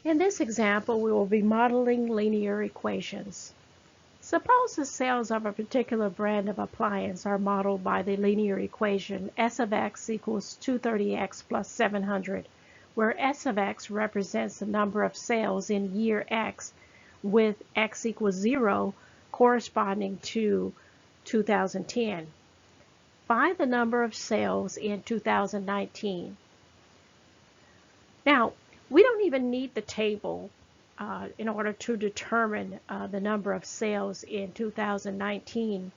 In this example, we will be modeling linear equations. Suppose the sales of a particular brand of appliance are modeled by the linear equation S of x equals 230x plus 700, where S of x represents the number of sales in year x with x equals 0 corresponding to 2010. Find the number of sales in 2019. Now, we don't even need the table in order to determine the number of sales in 2019.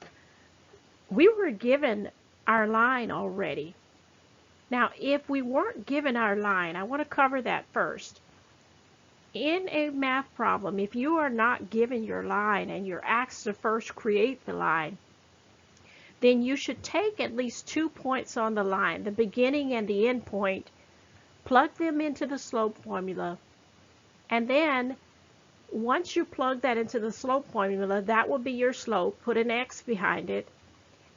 We were given our line already. Now, if we weren't given our line, I want to cover that first. In a math problem, if you are not given your line and you're asked to first create the line, then you should take at least 2 points on the line, the beginning and the end point, plug them into the slope formula, and then once you plug that into the slope formula, that will be your slope. Put an x behind it,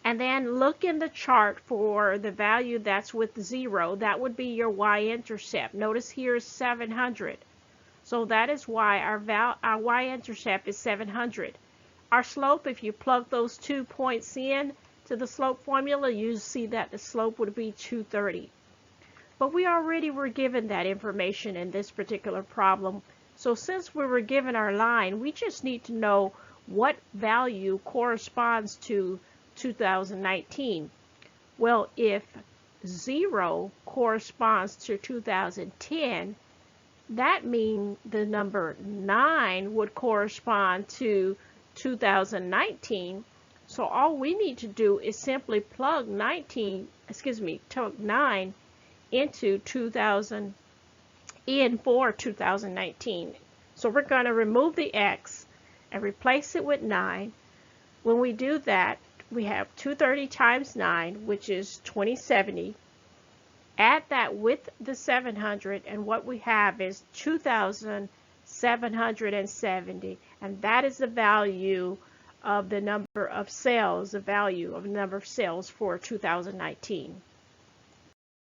and then look in the chart for the value that's with 0. That would be your y-intercept. Notice here is 700. So that is why our y-intercept is 700. Our slope, if you plug those 2 points in to the slope formula, you see that the slope would be 230. But we already were given that information in this particular problem. So since we were given our line, we just need to know what value corresponds to 2019. Well, if 0 corresponds to 2010, that means the number 9 would correspond to 2019. So all we need to do is simply plug 9 into 2000 in for 2019. So we're going to remove the x and replace it with 9. When we do that, we have 230 times 9, which is 2070. Add that with the 700, and what we have is 2,770, and that is the value of the number of sales, the value of the number of sales for 2019.